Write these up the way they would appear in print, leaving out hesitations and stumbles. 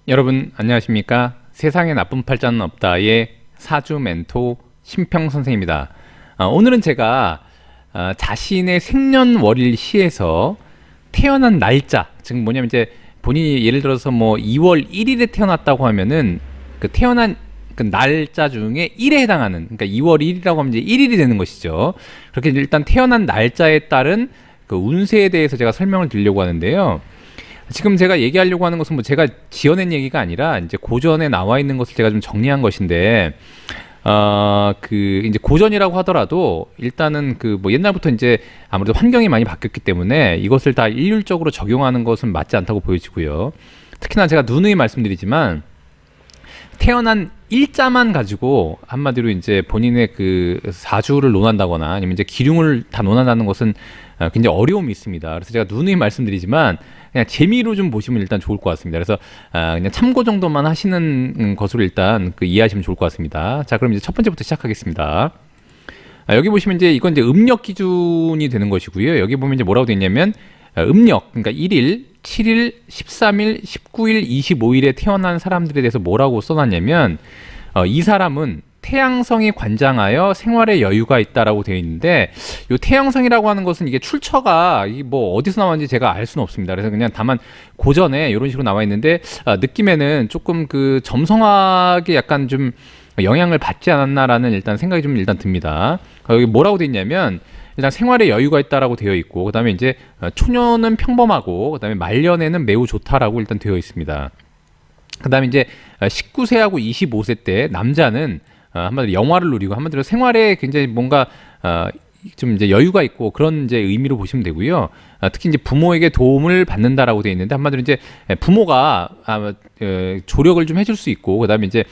여러분 안녕하십니까? 세상에 나쁜 팔자는 없다의 사주 멘토 심평 선생입니다. 오늘은 제가 자신의 생년월일 시에서 태어난 날짜, 즉 뭐냐면 이제 본인이 예를 들어서 뭐 2월 1일에 태어났다고 하면은 그 태어난 그 날짜 중에 1에 해당하는, 그러니까 2월 1일이라고 하면 이제 1일이 되는 것이죠. 그렇게 일단 태어난 날짜에 따른 그 운세에 대해서 제가 설명을 드리려고 하는데요. 지금 제가 얘기하려고 하는 것은 뭐 제가 지어낸 얘기가 아니라 이제 고전에 나와 있는 것을 제가 좀 정리한 것인데, 그 이제 고전이라고 하더라도 일단은 그 뭐 옛날부터 이제 아무래도 환경이 많이 바뀌었기 때문에 이것을 다 일률적으로 적용하는 것은 맞지 않다고 보여지고요. 특히나 제가 누누이 말씀드리지만 태어난 일자만 가지고 한마디로 이제 본인의 그 사주를 논한다거나 아니면 이제 기륭을 다 논한다는 것은 굉장히 어려움이 있습니다. 그래서 제가 누누이 말씀드리지만 그냥 재미로 좀 보시면 일단 좋을 것 같습니다. 그래서 그냥 참고 정도만 하시는 것으로 일단 그 이해하시면 좋을 것 같습니다. 자, 그럼 이제 첫 번째부터 시작하겠습니다. 여기 보시면 이제 이건 이제 음력 기준이 되는 것이고요. 여기 보면 이제 뭐라고 되어 있냐면 음력, 그러니까 1일, 7일, 13일, 19일, 25일에 태어난 사람들에 대해서 뭐라고 써놨냐면 이 사람은 태양성이 관장하여 생활에 여유가 있다라고 되어 있는데, 이 태양성이라고 하는 것은 이게 출처가 뭐 어디서 나왔는지 제가 알 수는 없습니다. 그래서 그냥 다만 고전에 이런 식으로 나와 있는데 느낌에는 조금 그 점성학에 약간 좀 영향을 받지 않았나라는 일단 생각이 좀 일단 듭니다. 여기 뭐라고 되어 있냐면 일단 생활에 여유가 있다라고 되어 있고, 그다음에 이제 초년은 평범하고, 그다음에 말년에는 매우 좋다라고 일단 되어 있습니다. 그다음에 이제 19세하고 25세 때 남자는 한마디로 영화를 누리고 한마디로 생활에 굉장히 뭔가 좀 이제 여유가 있고 그런 이제 의미로 보시면 되고요. 특히 이제 부모에게 도움을 받는다라고 되어 있는데 한마디로 이제 부모가 조력을 좀 해줄 수 있고, 그다음에 이제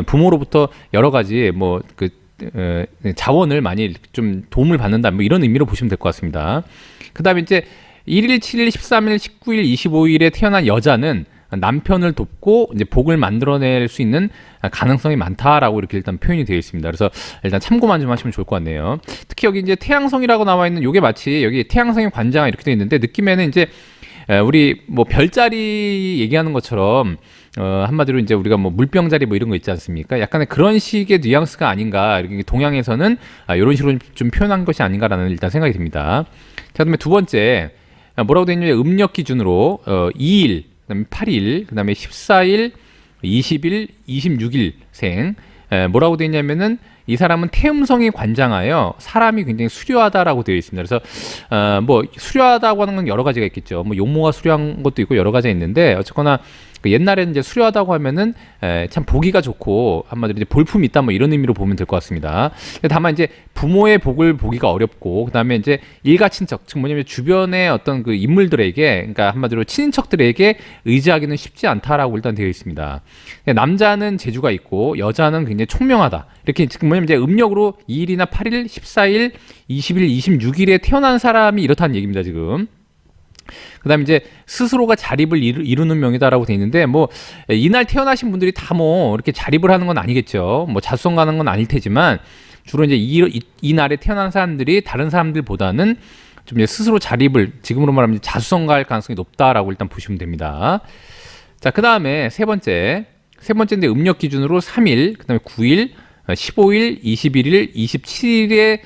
부모로부터 여러 가지 뭐 그 자원을 많이 좀 도움을 받는다, 뭐 이런 의미로 보시면 될 것 같습니다. 그다음에 이제 1일, 7일, 13일, 19일, 25일에 태어난 여자는 남편을 돕고 이제 복을 만들어낼 수 있는 가능성이 많다라고 이렇게 일단 표현이 되어 있습니다. 그래서 일단 참고만 좀 하시면 좋을 것 같네요. 특히 여기 이제 태양성이라고 나와 있는 요게 마치 여기 태양성의 관장 이렇게 되어 있는데 느낌에는 이제 우리 뭐 별자리 얘기하는 것처럼 한마디로 이제 우리가 뭐 물병자리 뭐 이런 거 있지 않습니까? 약간의 그런 식의 뉘앙스가 아닌가, 이렇게 동양에서는 이런 식으로 좀 표현한 것이 아닌가라는 일단 생각이 듭니다. 자, 그다음에 두 번째 뭐라고 되어 있냐면 음력 기준으로 2일, 그다음에 8일, 그다음에 14일, 20일, 26일생 뭐라고 되어 있냐면은 이 사람은 태음성이 관장하여 사람이 굉장히 수려하다라고 되어 있습니다. 그래서 뭐 수려하다고 하는 건 여러 가지가 있겠죠. 뭐 용모가 수려한 것도 있고 여러 가지가 있는데 어쨌거나 그 옛날에는 이제 수려하다고 하면은 참 보기가 좋고 한마디로 이제 볼품이 있다, 뭐 이런 의미로 보면 될 것 같습니다. 다만 이제 부모의 복을 보기가 어렵고, 그다음에 이제 일가 친척, 즉 뭐냐면 주변의 어떤 그 인물들에게, 그러니까 한마디로 친인척들에게 의지하기는 쉽지 않다라고 일단 되어 있습니다. 남자는 재주가 있고 여자는 굉장히 총명하다, 이렇게 즉 뭐냐면 이제 음력으로 2일이나 8일, 14일, 20일, 26일에 태어난 사람이 이렇다는 얘기입니다, 지금. 그다음에 이제 스스로가 자립을 이루는 명이다라고 돼 있는데, 뭐 이날 태어나신 분들이 다 뭐 이렇게 자립을 하는 건 아니겠죠. 뭐 자수성 가는 건 아닐 테지만 주로 이제 이 날에 태어난 사람들이 다른 사람들보다는 좀 이제 스스로 자립을, 지금으로 말하면 자수성가할 가능성이 높다라고 일단 보시면 됩니다. 자, 그다음에 세 번째인데 음력 기준으로 3일, 그다음에 9일, 15일, 21일, 27일에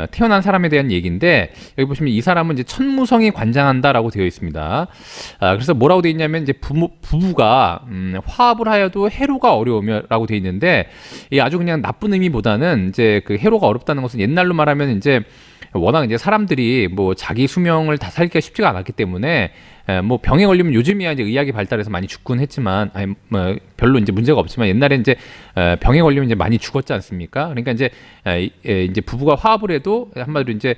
태어난 사람에 대한 얘기인데, 여기 보시면 이 사람은 이제 천무성이 관장한다라고 되어 있습니다. 그래서 뭐라고 되어 있냐면 이제 부부가 화합을 하여도 해로가 어려우며라고 되어 있는데, 이 아주 그냥 나쁜 의미보다는 이제 그 해로가 어렵다는 것은 옛날로 말하면 이제 워낙 이제 사람들이 뭐 자기 수명을 다 살기가 쉽지가 않았기 때문에 뭐 병에 걸리면 요즘이야 이제 의학이 발달해서 많이 죽곤 했지만, 아니 뭐 별로 이제 문제가 없지만 옛날에 이제 병에 걸리면 이제 많이 죽었지 않습니까? 그러니까 이제 이제 부부가 화합을 해도 한마디로 이제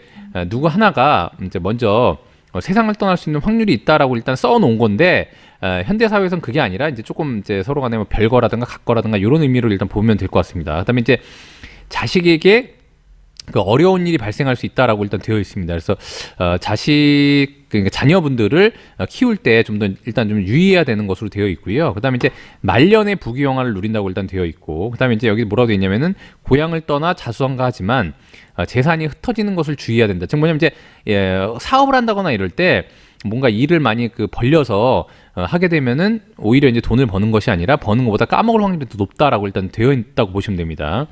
누구 하나가 이제 먼저 세상을 떠날 수 있는 확률이 있다라고 일단 써놓은 건데, 현대 사회에서는 그게 아니라 이제 조금 이제 서로 간에 뭐 별거라든가 같거라든가 이런 의미로 일단 보면 될 것 같습니다. 그다음에 이제 자식에게 그 어려운 일이 발생할 수 있다라고 일단 되어 있습니다. 그래서 그러니까 자녀분들을 키울 때 좀 더 일단 좀 유의해야 되는 것으로 되어 있고요. 그다음에 이제 말년에 부귀영화를 누린다고 일단 되어 있고, 그다음에 이제 여기 뭐라고 되어 있냐면은 고향을 떠나 자수성가하지만 재산이 흩어지는 것을 주의해야 된다. 즉 뭐냐면 이제 사업을 한다거나 이럴 때 뭔가 일을 많이 벌려서 하게 되면은 오히려 이제 돈을 버는 것이 아니라 버는 것보다 까먹을 확률이 더 높다라고 일단 되어 있다고 보시면 됩니다.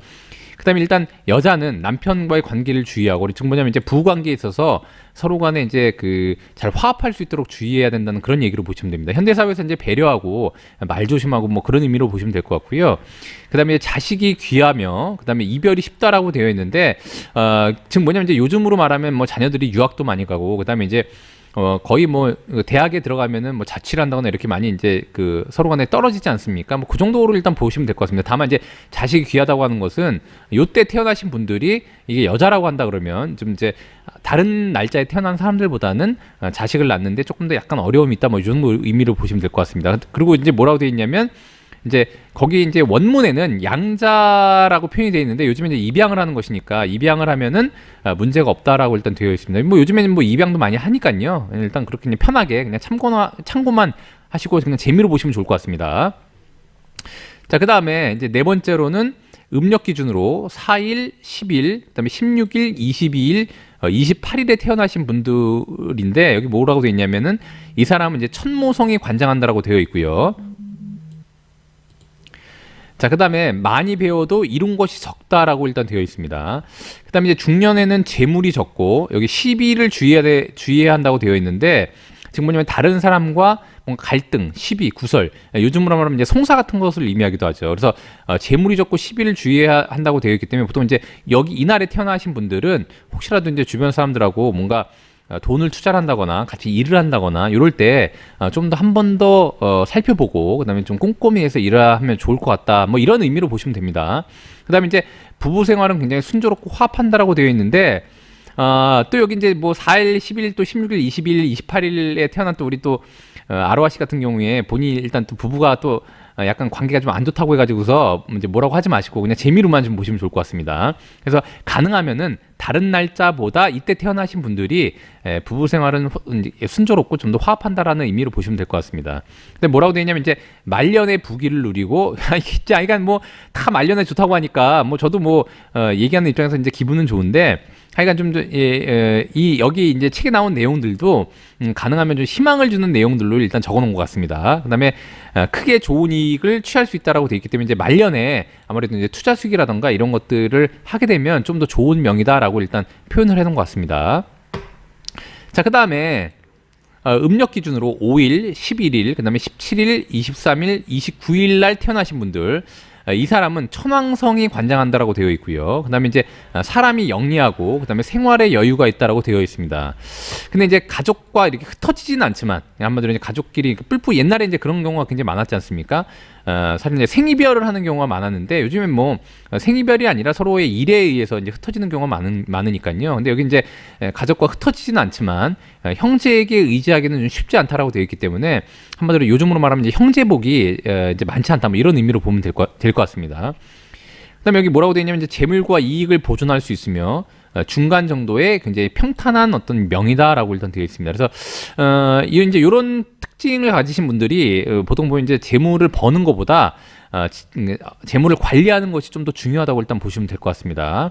그다음에 일단 여자는 남편과의 관계를 주의하고, 즉 뭐냐면 이제 부부 관계에 있어서 서로 간에 이제 잘 화합할 수 있도록 주의해야 된다는 그런 얘기로 보시면 됩니다. 현대 사회에서 이제 배려하고 말 조심하고 뭐 그런 의미로 보시면 될 것 같고요. 그다음에 자식이 귀하며 그다음에 이별이 쉽다라고 되어 있는데, 즉 뭐냐면 이제 요즘으로 말하면 뭐 자녀들이 유학도 많이 가고, 그다음에 이제 거의 뭐 대학에 들어가면은 뭐 자취를 한다거나 이렇게 많이 이제 서로 간에 떨어지지 않습니까? 뭐 그 정도로 일단 보시면 될 것 같습니다. 다만 이제 자식이 귀하다고 하는 것은 요때 태어나신 분들이 이게 여자라고 한다 그러면 좀 이제 다른 날짜에 태어난 사람들보다는 자식을 낳는데 조금 더 약간 어려움이 있다, 뭐 이 정도 의미로 보시면 될 것 같습니다. 그리고 이제 뭐라고 되어 있냐면, 이제 거기 이제 원문에는 양자라고 표현이 되어 있는데, 요즘에 이제 입양을 하는 것이니까 입양을 하면은 문제가 없다라고 일단 되어 있습니다. 뭐 요즘에는 뭐 입양도 많이 하니까요. 일단 그렇게 그냥 편하게 그냥 참고만 하시고 그냥 재미로 보시면 좋을 것 같습니다. 자, 그 다음에 이제 네 번째로는 음력 기준으로 4일, 10일, 그다음에 16일, 22일, 28일에 태어나신 분들인데, 여기 뭐라고 되어 있냐면은 이 사람은 이제 천모성이 관장한다라고 되어 있고요. 자, 그 다음에 많이 배워도 이룬 것이 적다라고 일단 되어 있습니다. 그 다음에 이제 중년에는 재물이 적고, 여기 시비를 주의해야 한다고 되어 있는데, 지금 뭐냐면 다른 사람과 뭔가 갈등, 시비, 구설, 요즘으로 말하면 이제 송사 같은 것을 의미하기도 하죠. 그래서 재물이 적고 시비를 주의해야 한다고 되어 있기 때문에, 보통 이제 여기 이날에 태어나신 분들은 혹시라도 이제 주변 사람들하고 뭔가 돈을 투자를 한다거나 같이 일을 한다거나 이럴 때 좀 더 한 번 더 살펴보고, 그다음에 좀 꼼꼼히 해서 일을 하면 좋을 것 같다, 뭐 이런 의미로 보시면 됩니다. 그다음에 이제 부부 생활은 굉장히 순조롭고 화합한다라고 되어 있는데, 또 여기 이제 뭐 4일, 10일, 또 16일, 20일, 28일에 태어난 또 우리 또 아로하 씨 같은 경우에 본인이 일단 또 부부가 또 약간 관계가 좀 안 좋다고 해가지고서 이제 뭐라고 하지 마시고 그냥 재미로만 좀 보시면 좋을 것 같습니다. 그래서 가능하면은 다른 날짜보다 이때 태어나신 분들이 부부 생활은 순조롭고 좀 더 화합한다라는 의미로 보시면 될 것 같습니다. 근데 뭐라고 되어 있냐면 이제 말년의 부귀를 누리고, 진짜 이건 뭐 다 말년에 좋다고 하니까 뭐 저도 뭐 얘기하는 입장에서 이제 기분은 좋은데, 하여간 좀 여기 이제 책에 나온 내용들도 가능하면 좀 희망을 주는 내용들로 일단 적어놓은 것 같습니다. 그다음에 크게 좋은 이익을 취할 수 있다라고 되어 있기 때문에, 이제 말년에 아무래도 이제 투자 수익이라던가 이런 것들을 하게 되면 좀 더 좋은 명이다라고 일단 표현을 해놓은 것 같습니다. 자, 그 다음에 음력 기준으로 5일, 11일, 그 다음에 17일, 23일, 29일 날 태어나신 분들, 이 사람은 천왕성이 관장한다라고 되어 있고요. 그다음에 이제 사람이 영리하고, 그다음에 생활에 여유가 있다라고 되어 있습니다. 근데 이제 가족과 이렇게 흩어지지는 않지만, 한마디로 이제 가족끼리 뿔뿔, 옛날에 이제 그런 경우가 굉장히 많았지 않습니까? 사실 이제 생이별을 하는 경우가 많았는데, 요즘엔 뭐 생이별이 아니라 서로의 일에 의해서 이제 흩어지는 경우가 많으니까요. 근데 여기 이제 가족과 ht어지지는 않지만 형제에게 의지하기는 좀 쉽지 않다라고 되어 있기 때문에, 한마디로 요즘으로 말하면 이제 형제복이 이제 많지 않다, 뭐 이런 의미로 보면 될 것 같습니다. 그다음에 여기 뭐라고 되어 있냐면, 이제 재물과 이익을 보존할 수 있으며 중간 정도의 굉장히 평탄한 어떤 명이다라고 일단 되어 있습니다. 그래서 이제 이런 특징을 가지신 분들이 보통 보면 이제 재물을 버는 것보다 재물을 관리하는 것이 좀 더 중요하다고 일단 보시면 될 것 같습니다.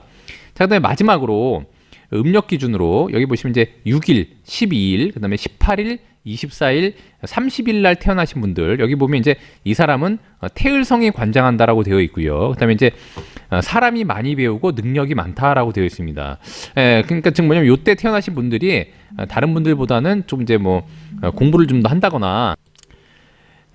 자, 그다음에 마지막으로 음력 기준으로 여기 보시면 이제 6일, 12일, 그다음에 18일, 24일, 30일 날 태어나신 분들, 여기 보면 이제 이 사람은 태을성이 관장한다라고 되어 있고요. 그다음에 이제 사람이 많이 배우고 능력이 많다라고 되어 있습니다. 그러니까 즉 뭐냐면 요때 태어나신 분들이 다른 분들보다는 좀 이제 뭐 공부를 좀 더 한다거나.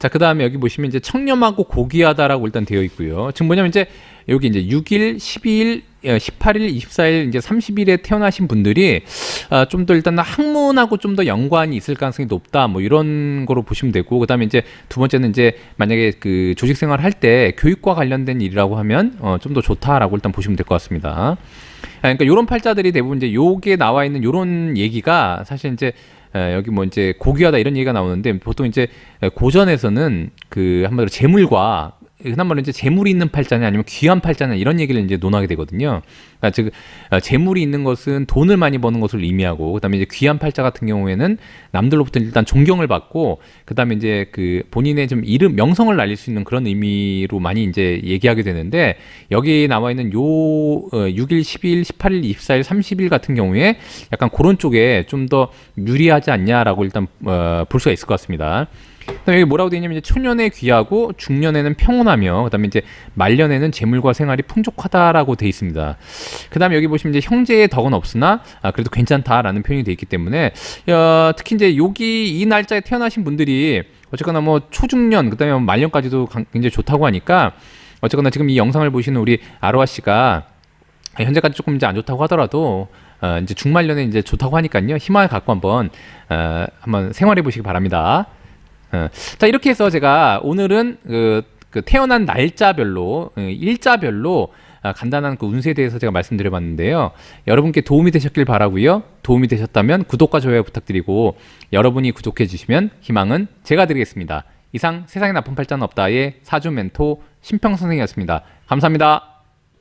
자, 그 다음에 여기 보시면 이제 청렴하고 고귀하다라고 일단 되어 있고요. 지금 뭐냐면 이제 여기 이제 6일, 12일, 18일, 24일, 이제 30일에 태어나신 분들이 좀 더 일단 학문하고 좀 더 연관이 있을 가능성이 높다, 뭐 이런 거로 보시면 되고, 그 다음에 이제 두 번째는 이제 만약에 그 조직 생활을 할 때 교육과 관련된 일이라고 하면 좀 더 좋다라고 일단 보시면 될 것 같습니다. 그러니까 이런 팔자들이 대부분 이제 요게 나와 있는 요런 얘기가 사실 이제 여기 뭐 이제 고귀하다 이런 얘기가 나오는데, 보통 이제 고전에서는 그 한마디로 재물과 흔한 말로 이제 재물이 있는 팔자냐 아니면 귀한 팔자냐 이런 얘기를 이제 논하게 되거든요. 그러니까 즉 재물이 있는 것은 돈을 많이 버는 것을 의미하고, 그다음에 이제 귀한 팔자 같은 경우에는 남들로부터 일단 존경을 받고, 그다음에 이제 그 본인의 좀 이름 명성을 날릴 수 있는 그런 의미로 많이 이제 얘기하게 되는데, 여기 나와 있는 요 6일, 12일, 18일, 24일, 30일 같은 경우에 약간 그런 쪽에 좀 더 유리하지 않냐라고 일단 볼 수가 있을 것 같습니다. 그다음에 여기 뭐라고 되어 있냐면, 이제 초년에 귀하고 중년에는 평온하며, 그다음에 이제 말년에는 재물과 생활이 풍족하다라고 되어 있습니다. 그다음에 여기 보시면 이제 형제의 덕은 없으나 그래도 괜찮다라는 표현이 되어 있기 때문에, 특히 이제 여기 이 날짜에 태어나신 분들이 어쨌거나 뭐 초중년 그다음에 뭐 말년까지도 굉장히 좋다고 하니까, 어쨌거나 지금 이 영상을 보시는 우리 아로아 씨가 현재까지 조금 이제 안 좋다고 하더라도 이제 중말년에 이제 좋다고 하니까요, 희망을 갖고 한번 생활해 보시기 바랍니다. 자, 이렇게 해서 제가 오늘은 그 태어난 날짜별로, 일자별로 간단한 그 운세에 대해서 제가 말씀드려봤는데요. 여러분께 도움이 되셨길 바라고요. 도움이 되셨다면 구독과 좋아요 부탁드리고, 여러분이 구독해 주시면 희망은 제가 드리겠습니다. 이상 세상에 나쁜 팔자는 없다의 사주 멘토 신평 선생이었습니다. 감사합니다.